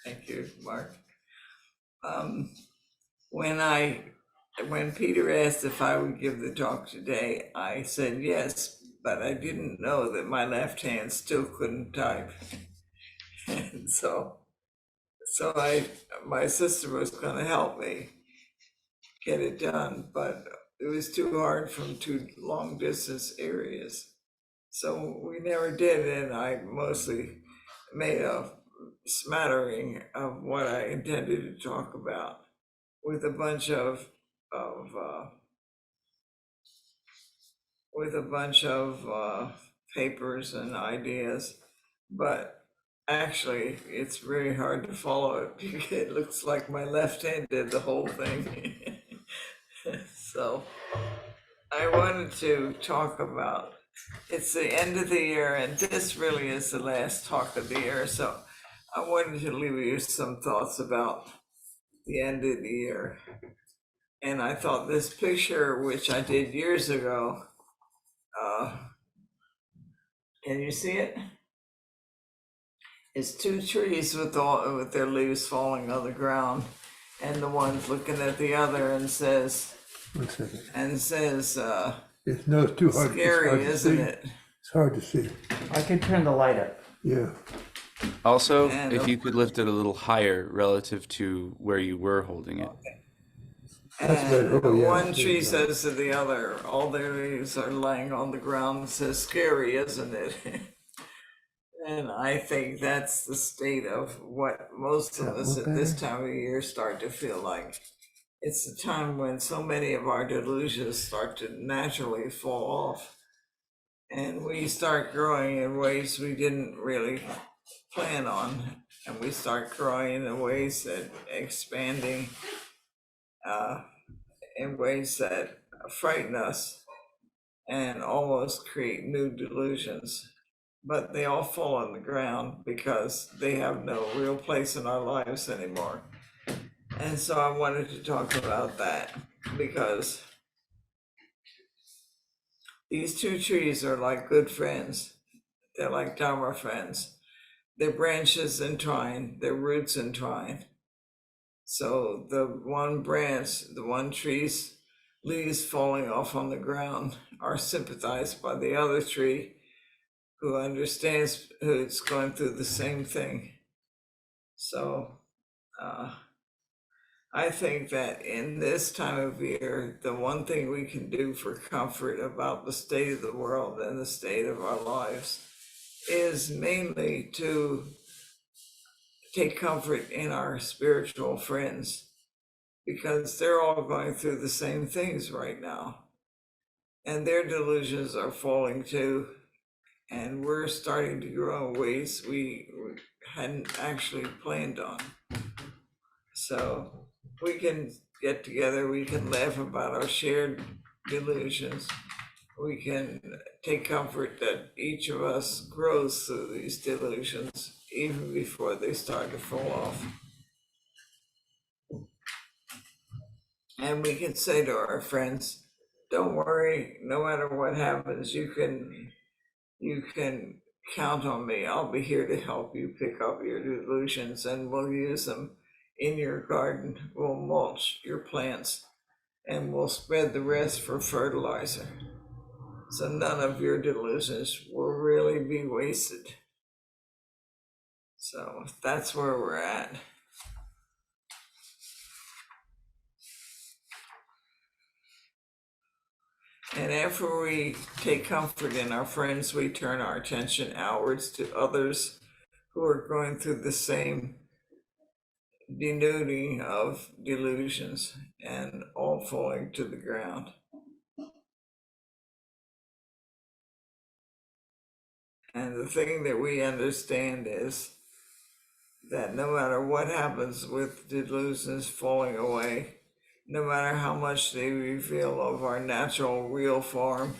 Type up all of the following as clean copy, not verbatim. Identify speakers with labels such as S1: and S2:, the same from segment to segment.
S1: Thank you, Mark. When Peter asked if I would give the talk today, I said yes, but I didn't know that my left hand still couldn't type. And my sister was gonna help me get it done, but it was too hard from two long distance areas. So we never did, and I mostly made a smattering of what I intended to talk about with a bunch of papers and ideas, but actually it's very hard to follow it because it looks like my left hand did the whole thing. So I wanted to talk about, it's the end of the year and this really is the last talk of the year. So I wanted to leave you some thoughts about the end of the year. And I thought this picture, which I did years ago, can you see it? It's two trees with their leaves falling on the ground, and the one's looking at the other and says,
S2: One second.
S1: It's
S2: no, it's too hard.
S1: Scary, isn't it?
S2: It's hard to see.
S3: I can turn the light up.
S2: Yeah.
S4: Also, if you could lift it a little higher relative to where you were holding it.
S1: And one tree says to the other, all their leaves are laying on the ground, and says, scary, isn't it? And I think that's the state of what most of us at this time of year start to feel like. It's the time when so many of our delusions start to naturally fall off. And we start growing in ways we didn't really plan on. And we start growing in ways that expanding in ways that frighten us and almost create new delusions. But they all fall on the ground because they have no real place in our lives anymore. And so I wanted to talk about that because these two trees are like good friends. They're like Dharma friends. Their branches entwine, their roots entwine. So the one branch, the one tree's leaves falling off on the ground are sympathized by the other tree who understands who's going through the same thing. So I think that in this time of year, the one thing we can do for comfort about the state of the world and the state of our lives is mainly to take comfort in our spiritual friends, because they're all going through the same things right now. And their delusions are falling too. And we're starting to grow in ways we hadn't actually planned on. So we can get together, we can laugh about our shared delusions. We can take comfort that each of us grows through these delusions, even before they start to fall off. And we can say to our friends, don't worry, no matter what happens, you can count on me. I'll be here to help you pick up your delusions, and we'll use them in your garden. We'll mulch your plants, and we'll spread the rest for fertilizer. So none of your delusions will really be wasted. So that's where we're at. And after we take comfort in our friends, we turn our attention outwards to others who are going through the same denuding of delusions and all falling to the ground. And the thing that we understand is that no matter what happens with delusions falling away, no matter how much they reveal of our natural real form,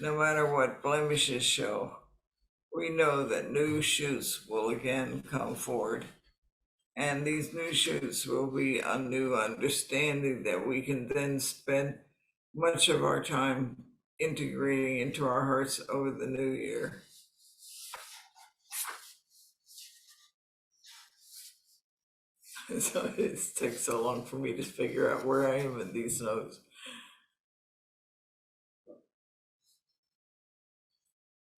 S1: no matter what blemishes show, we know that new shoots will again come forward. And these new shoots will be a new understanding that we can then spend much of our time integrating into our hearts over the new year. So it takes so long for me to figure out where I am in these notes.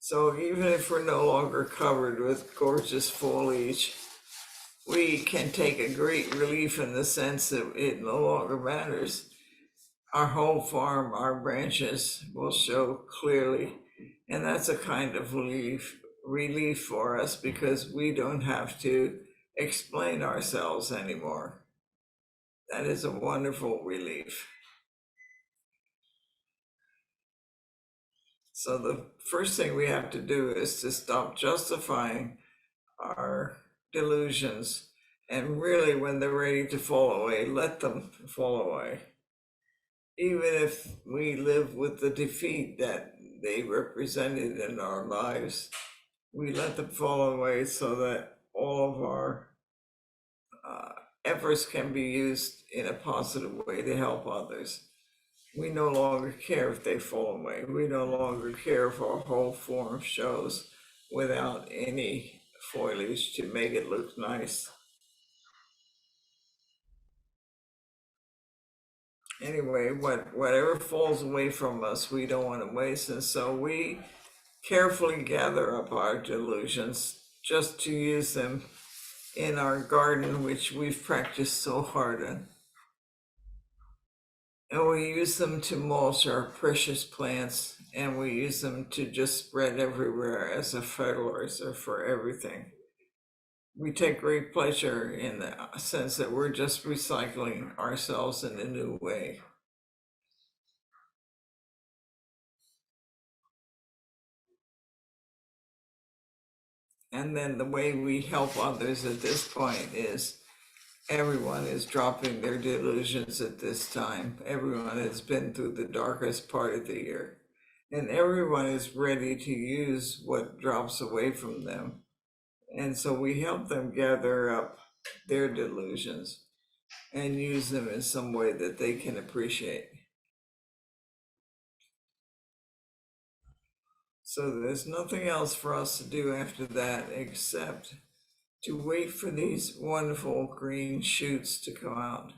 S1: So even if we're no longer covered with gorgeous foliage, we can take a great relief in the sense that it no longer matters. Our whole farm, our branches will show clearly, and that's a kind of relief for us because we don't have to explain ourselves anymore. That is a wonderful relief. So the first thing we have to do is to stop justifying our delusions, and really, when they're ready to fall away, let them fall away. Even if we live with the defeat that they represented in our lives, we let them fall away so that all of our efforts can be used in a positive way to help others. We no longer care if they fall away. We no longer care if our whole form shows without any foliage to make it look nice. Anyway, whatever falls away from us, we don't want to waste. And so we carefully gather up our delusions just to use them in our garden, which we've practiced so hard on. And we use them to mulch our precious plants, and we use them to just spread everywhere as a fertilizer for everything. We take great pleasure in the sense that we're just recycling ourselves in a new way. And then the way we help others at this point is everyone is dropping their delusions at this time. Everyone has been through the darkest part of the year, and everyone is ready to use what drops away from them. And so we help them gather up their delusions and use them in some way that they can appreciate. So there's nothing else for us to do after that except to wait for these wonderful green shoots to come out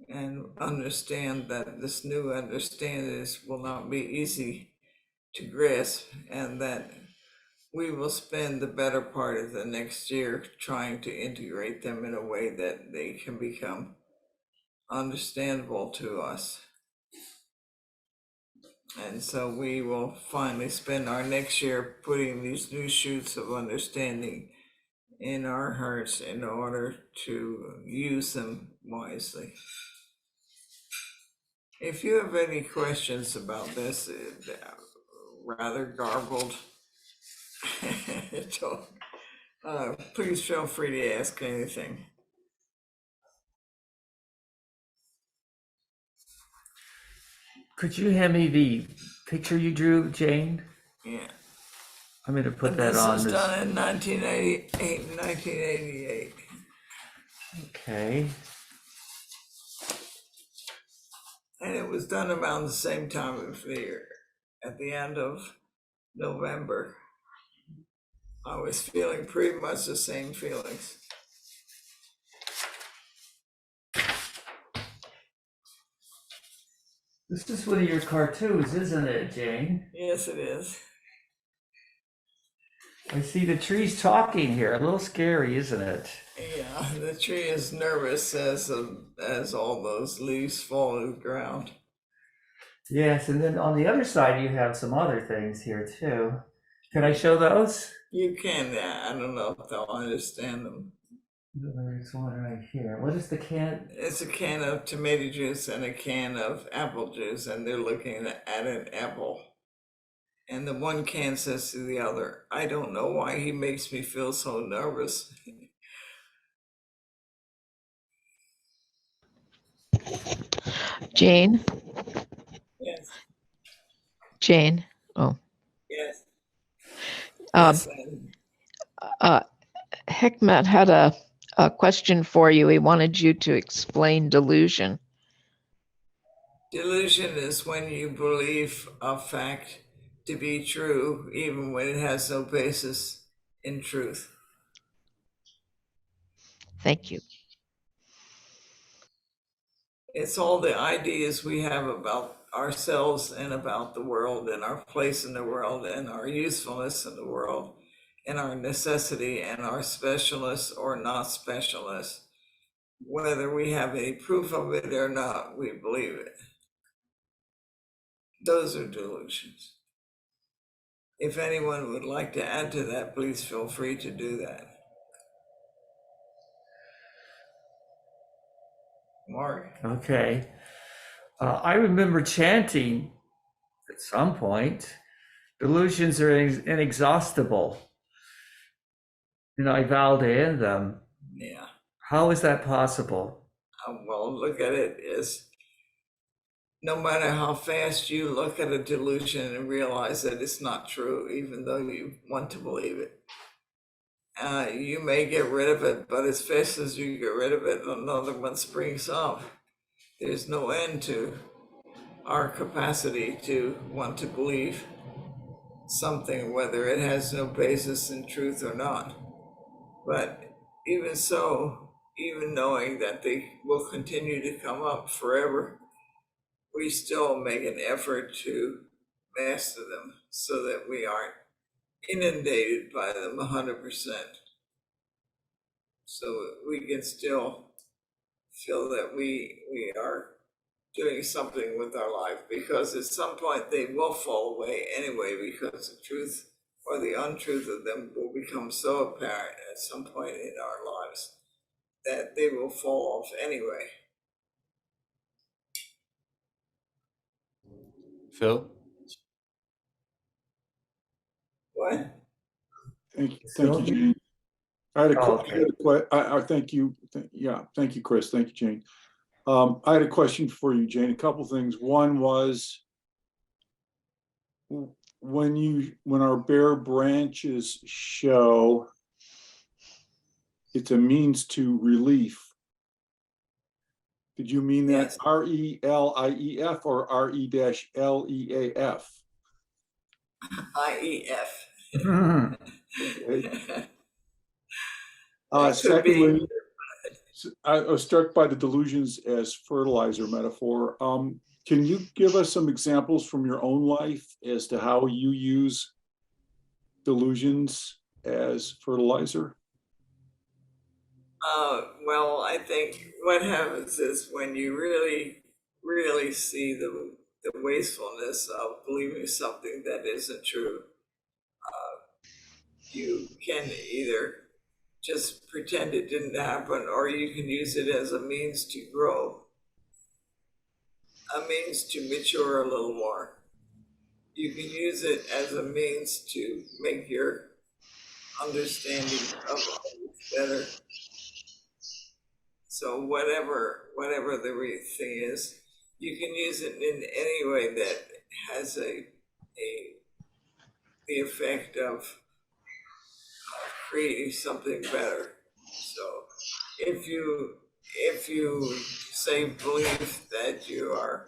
S1: and understand that this new understanding will not be easy to grasp, and that we will spend the better part of the next year trying to integrate them in a way that they can become understandable to us. And so we will finally spend our next year putting these new shoots of understanding in our hearts in order to use them wisely. If you have any questions about this, rather garbled talk, please feel free to ask anything.
S3: Could you hand me the picture you drew, Jane?
S1: Yeah.
S3: I'm going to put
S1: And
S3: that
S1: this
S3: on.
S1: was done in 1988 and 1988.
S3: Okay.
S1: And it was done around the same time of the year, at the end of November. I was feeling pretty much the same feelings.
S3: This is one of your cartoons, isn't it, Jane?
S1: Yes, it is.
S3: I see the trees talking here. A little scary, isn't it?
S1: Yeah, the tree is nervous as all those leaves fall to the ground.
S3: Yes, and then on the other side, you have some other things here too. Can I show those?
S1: You can, I don't know if they'll understand them.
S3: There's one right here. What is the can?
S1: It's a can of tomato juice and a can of apple juice, and they're looking at an apple. And the one can says to the other, I don't know why he makes me feel so nervous.
S5: Jane,
S1: Yes,
S5: Jane. Oh,
S1: yes,
S5: um,
S1: yes. And
S5: Hekmat had a question for you. He wanted you to explain delusion.
S1: delusion is when you believe a fact to be true, even when it has no basis in truth.
S5: Thank you.
S1: It's all the ideas we have about ourselves and about the world and our place in the world and our usefulness in the world and our necessity and our specialness or not specialness. Whether we have any proof of it or not, we believe it. Those are delusions. If anyone would like to add to that, please feel free to do that. Mark?
S3: Okay. I remember chanting at some point, delusions are inexhaustible. And I vow to end them.
S1: Yeah.
S3: How is that possible?
S1: Well, look at it as no matter how fast you look at a delusion and realize that it's not true, even though you want to believe it, you may get rid of it, but as fast as you get rid of it, another one springs up. There's no end to our capacity to want to believe something, whether it has no basis in truth or not. But even so, even knowing that they will continue to come up forever, we still make an effort to master them so that we aren't inundated by them 100%. So we can still feel that we are doing something with our life, because at some point they will fall away anyway, because the truth or the untruth of them will become so apparent at some point in our lives that they will fall off anyway.
S4: Phil?
S1: What?
S6: Thank you, Jane. I had a thank you. Thank you, Chris. Thank you, Jane. I had a question for you, Jane. A couple things. One was when our bare branches show it's a means to relief. Did you mean that
S1: Yes.
S6: RELIEF or RE-LEAF?
S1: IEF.
S6: Okay.
S1: That could
S6: Secondly,
S1: be.
S6: I was struck by the delusions as fertilizer metaphor. Can you give us some examples from your own life as to how you use delusions as fertilizer?
S1: Well, I think what happens is when you really, really see the wastefulness of believing something that isn't true, you can either just pretend it didn't happen, or you can use it as a means to grow, a means to mature a little more. You can use it as a means to make your understanding of others better. So whatever the thing is, you can use it in any way that has the effect of creating something better. So if you say believe that you are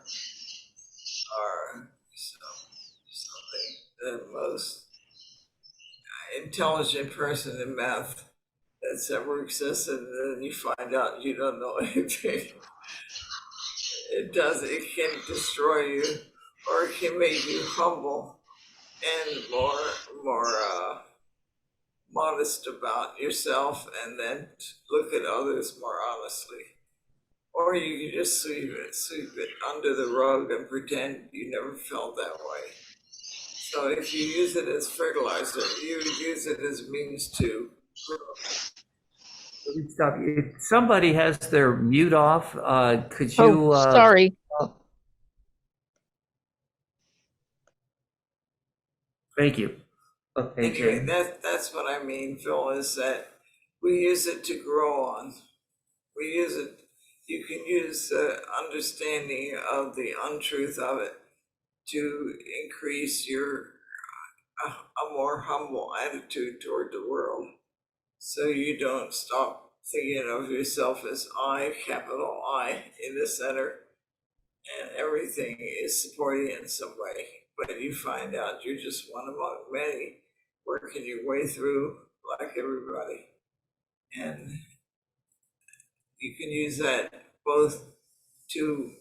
S1: something, the most intelligent person in math that's ever existed, and then you find out you don't know anything. It can destroy you, or it can make you humble and more modest about yourself, and then look at others more honestly. Or you can just sweep it under the rug and pretend you never felt that way. So if you use it as fertilizer, you use it as means to grow.
S3: Stop. If somebody has their mute off, could you?
S5: Oh, sorry.
S3: Thank you. Okay,
S1: Anyway,
S3: Jane.
S1: that's what I mean, Phil, is that we use it to grow on. We use it, you can use the understanding of the untruth of it to increase your a more humble attitude toward the world. So you don't stop thinking of yourself as I, capital I, in the center, and everything is supporting you in some way. But you find out you're just one among many, working your way through like everybody. And you can use that both to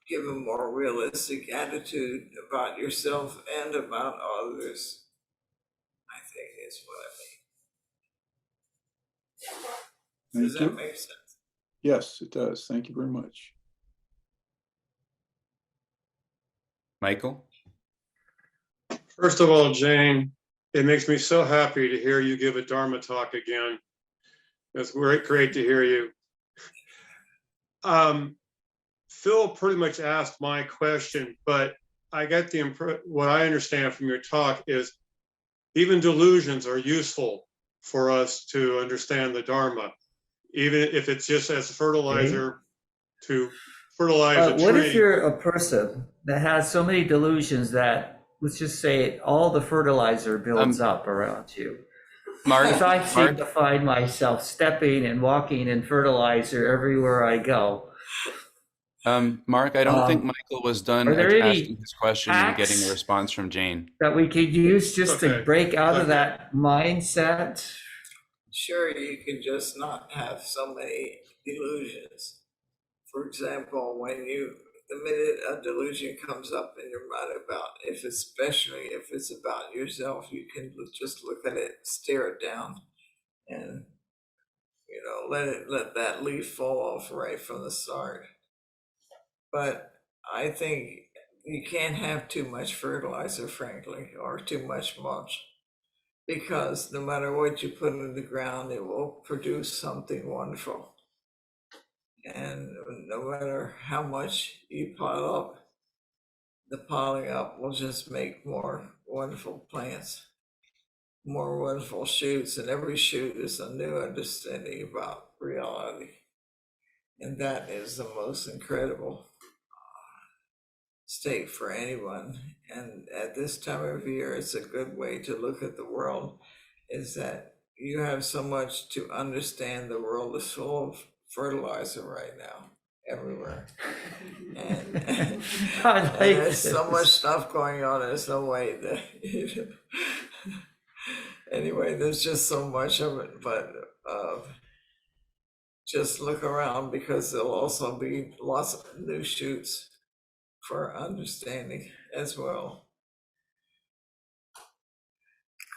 S1: give a more realistic attitude about yourself and about others, I think is what I mean. Does
S6: Thank
S1: that
S6: you.
S1: make sense?
S6: Yes, it does. Thank you very much.
S4: Michael?
S7: First of all, Jane, it makes me so happy to hear you give a Dharma talk again. It's great to hear you. Phil pretty much asked my question, but I get the impression, what I understand from your talk is even delusions are useful for us to understand the Dharma, even if it's just as fertilizer to fertilize a
S3: What if
S7: tree.
S3: you're a person that has so many delusions that, let's just say, all the fertilizer builds up around you? Because I seem to find myself stepping and walking in fertilizer everywhere I go.
S4: Mark, I don't think Michael was done
S3: Are there any
S4: asking his question and getting a
S3: hacks
S4: response from Jane.
S3: that we could use just to
S7: Okay.
S3: break out of that mindset?
S1: Sure, you can just not have so many delusions. For example, the minute a delusion comes up in your mind especially if it's about yourself, you can just look at it, stare it down, and let that leaf fall off right from the start. But I think you can't have too much fertilizer, frankly, or too much mulch, because no matter what you put in the ground, it will produce something wonderful. And no matter how much you pile up, the piling up will just make more wonderful plants, more wonderful shoots, and every shoot is a new understanding about reality. And that is the most incredible state for anyone. And at this time of year, it's a good way to look at the world, is that you have so much to understand. The world is full of fertilizer right now, everywhere. And,
S3: I
S1: and
S3: like
S1: there's so
S3: this.
S1: much stuff going on, there's no way that, anyway, there's just so much of it, but just look around, because there'll also be lots of new shoots for understanding as well.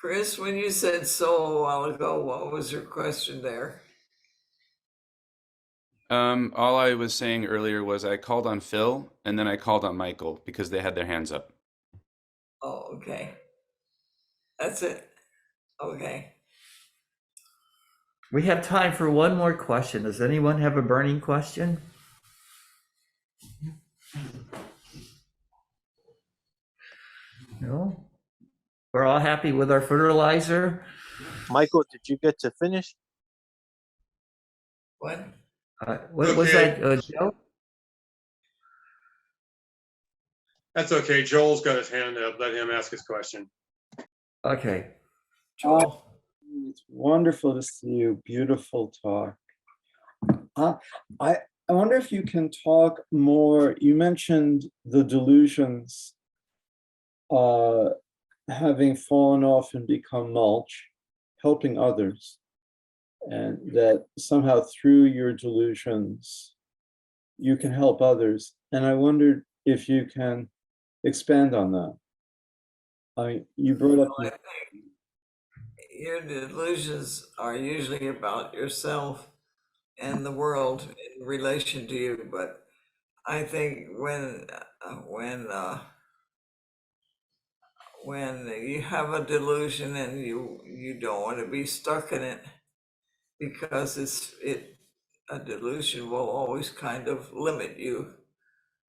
S1: Chris, when you said so a while ago, what was your question there?
S4: All I was saying earlier was I called on Phil and then I called on Michael because they had their hands up.
S1: Oh, okay. That's it. Okay.
S3: We have time for one more question. Does anyone have a burning question? No? We're all happy with our fertilizer?
S8: Michael, did you get to finish?
S1: What?
S3: What was that, Joe?
S7: That's okay. Joel's got his hand up. Let him ask his question.
S3: Okay.
S1: Joel?
S9: It's wonderful to see you. Beautiful talk. I wonder if you can talk more. You mentioned the delusions having fallen off and become mulch, helping others, and that somehow through your delusions you can help others. And I wondered if you can expand on that. You brought up.
S1: I think your delusions are usually about yourself and the world in relation to you, but I think when you have a delusion and you don't want to be stuck in it, because a delusion will always kind of limit you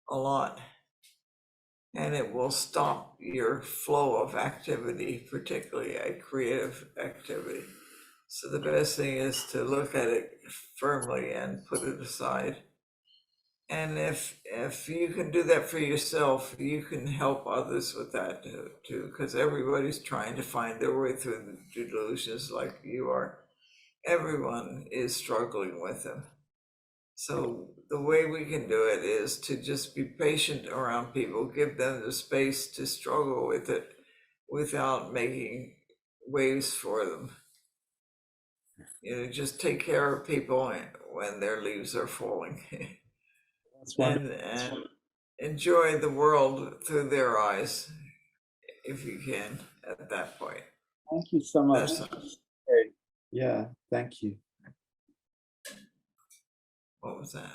S1: a lot, and it will stop your flow of activity, particularly a creative activity. So the best thing is to look at it firmly and put it aside. And if you can do that for yourself, you can help others with that too, because everybody's trying to find their way through the delusions like you are. Everyone is struggling with them. So the way we can do it is to just be patient around people, give them the space to struggle with it without making waves for them. Just take care of people when their leaves are falling. and enjoy the world through their eyes, if you can, at that point.
S9: Thank you so much.
S1: That's
S9: Great. Yeah, thank you.
S1: what was that?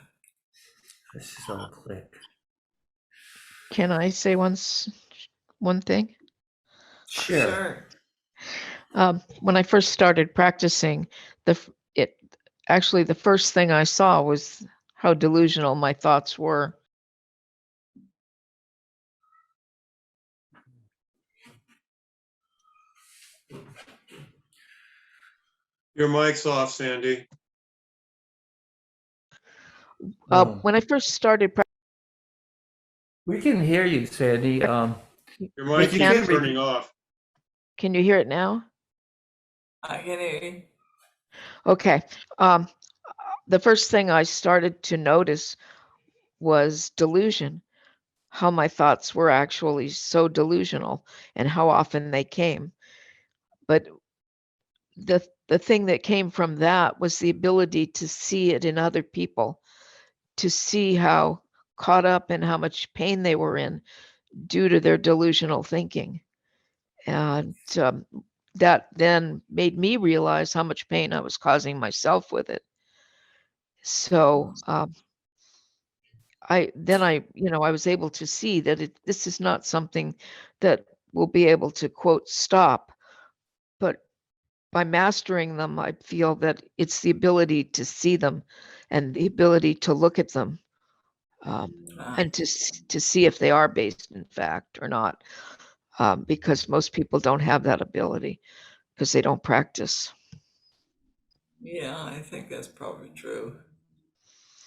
S3: This is all click.
S5: Can I say one thing?
S3: Sure.
S5: When I first started practicing, the first thing I saw was how delusional my thoughts were.
S7: Your mic's off, Sandy.
S5: When I first started,
S3: We can hear you, Sandy.
S7: Your
S5: We
S7: mic
S5: can
S7: keeps turning off.
S5: can you hear it now?
S1: I can hear you.
S5: Okay. The first thing I started to notice was delusion, how my thoughts were actually so delusional and how often they came. But the thing that came from that was the ability to see it in other people, to see how caught up in how much pain they were in due to their delusional thinking. And that then made me realize how much pain I was causing myself with it. So I was able to see that this is not something that will be able to quote stop, but by mastering them, I feel that it's the ability to see them and the ability to look at them, and to see if they are based in fact or not, because most people don't have that ability because they don't practice.
S1: Yeah, I think that's probably true.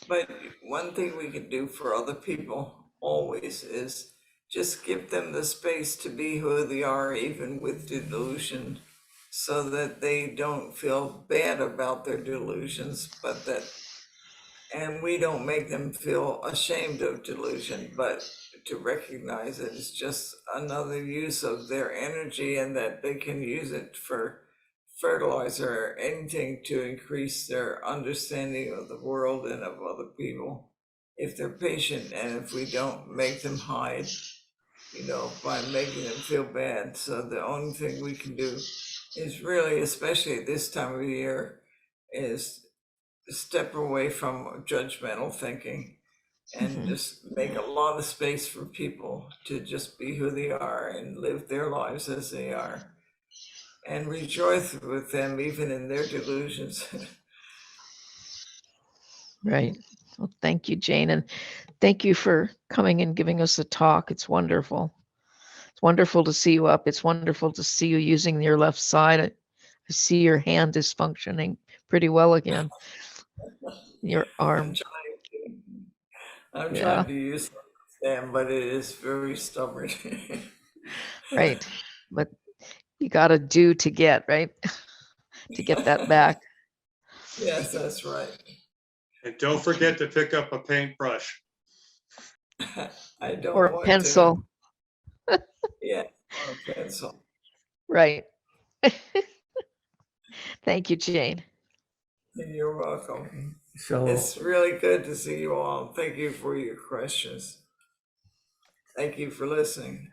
S1: But one thing we can do for other people always is just give them the space to be who they are, even with delusion, so that they don't feel bad about their delusions, and we don't make them feel ashamed of delusion, but to recognize it is just another use of their energy and that they can use it for fertilizer or anything to increase their understanding of the world and of other people if they're patient, and if we don't make them hide, by making them feel bad. So the only thing we can do is really, especially at this time of year, is step away from judgmental thinking and just make a lot of space for people to just be who they are and live their lives as they are, and rejoice with them even in their delusions.
S5: Right. Well, thank you, Jane, and thank you for coming and giving us a talk. It's wonderful. It's wonderful to see you up. It's wonderful to see you using your left side. I see your hand is functioning pretty well again. Your
S1: I'm
S5: arm.
S1: trying I'm
S5: Yeah,
S1: trying to use them, but it is very stubborn.
S5: right. But you got to do to get, right? To get that back.
S1: Yes, that's right.
S7: And don't forget to pick up a paintbrush.
S1: I don't
S5: Or a
S1: want
S5: pencil.
S1: to. Yeah, or a pencil.
S5: Right. Thank you, Jane.
S1: You're welcome.
S3: So
S1: It's really good to see you all. Thank you for your questions. Thank you for listening.